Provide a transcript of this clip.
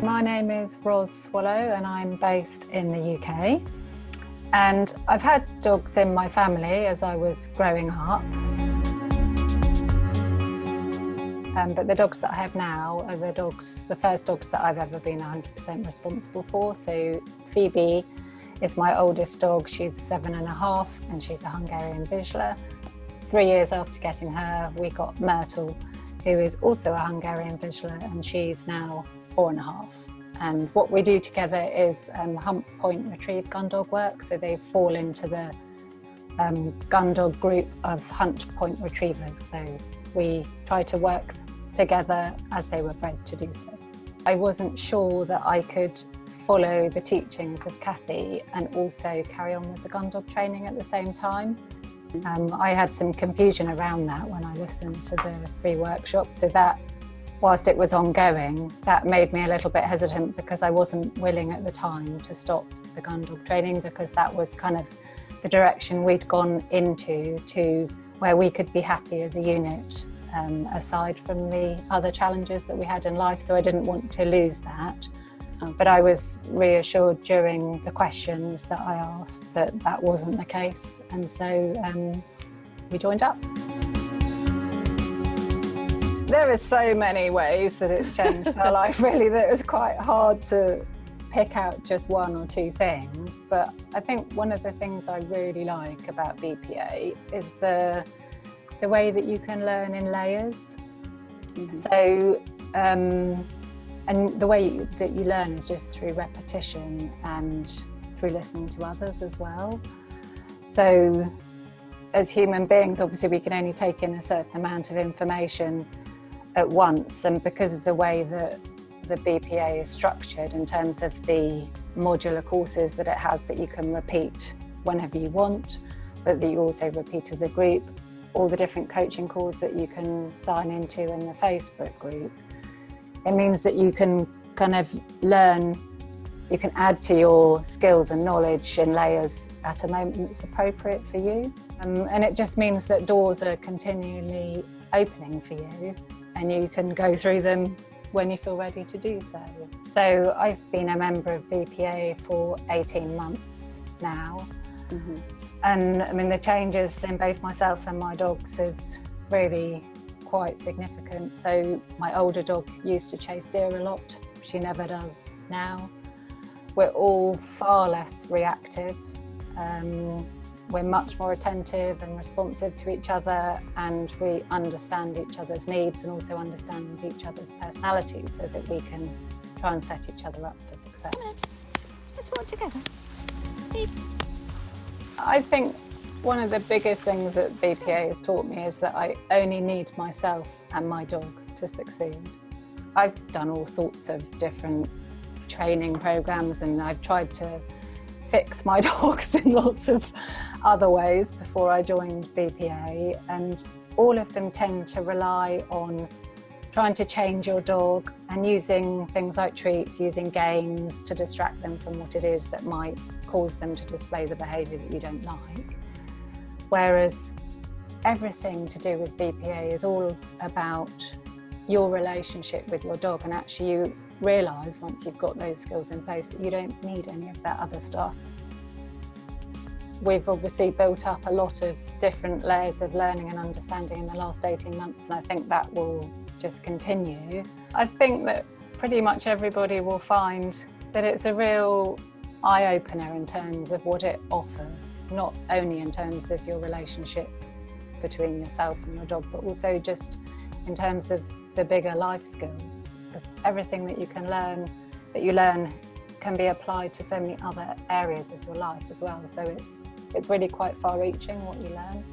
My name is Ros Swallow and I'm based in the UK. And I've had dogs in my family as I was growing up. But the dogs that I have now are the first dogs that I've ever been 100% responsible for. So Phoebe is my oldest dog. She's 7.5 and she's a Hungarian Vizsla. 3 years after getting her, we got Myrtle, who is also a Hungarian Vizsla, and she's now 4.5. And what we do together is hump, point, retrieve gun dog work. So they fall into the gun dog group of hunt, point retrievers. So we try to work together as they were bred to do so. I wasn't sure that I could follow the teachings of Kathy and also carry on with the gun dog training at the same time. I had some confusion around that when I listened to the free workshop, so that whilst it was ongoing, that made me a little bit hesitant because I wasn't willing at the time to stop the gun dog training, because that was kind of the direction we'd gone into, to where we could be happy as a unit, aside from the other challenges that we had in life. So I didn't want to lose that. But I was reassured during the questions that I asked that that wasn't the case. And so we joined up. There are so many ways that it's changed our life, really, that it was quite hard to pick out just one or two things. But I think one of the things I really like about BPA is the way that you can learn in layers. Mm-hmm. So, and the way that you learn is just through repetition and through listening to others as well. So as human beings, obviously we can only take in a certain amount of information at once, and because of the way that the BPA is structured in terms of the modular courses that it has that you can repeat whenever you want, but that you also repeat as a group, all the different coaching calls that you can sign into in the Facebook group, it means that you can kind of learn, you can add to your skills and knowledge in layers at a moment that's appropriate for you. And it just means that doors are continually opening for you and you can go through them when you feel ready to do so. So I've been a member of BPA for 18 months now. Mm-hmm. And I mean, the changes in both myself and my dogs is really quite significant. So my older dog used to chase deer a lot. She never does now. We're all far less reactive. We're much more attentive and responsive to each other, and we understand each other's needs and also understand each other's personalities so that we can try and set each other up for success. Let's work together. Please. I think one of the biggest things that BPA has taught me is that I only need myself and my dog to succeed. I've done all sorts of different training programs and I've tried to fix my dogs in lots of other ways before I joined BPA, and all of them tend to rely on trying to change your dog and using things like treats, using games to distract them from what it is that might cause them to display the behaviour that you don't like. Whereas everything to do with BPA is all about your relationship with your dog, and actually you realise once you've got those skills in place that you don't need any of that other stuff. We've obviously built up a lot of different layers of learning and understanding in the last 18 months, and I think that will just continue. I think that pretty much everybody will find that it's a real eye-opener in terms of what it offers, not only in terms of your relationship between yourself and your dog, but also just in terms of the bigger life skills, because everything that you learn can be applied to so many other areas of your life as well. So it's really quite far-reaching what you learn.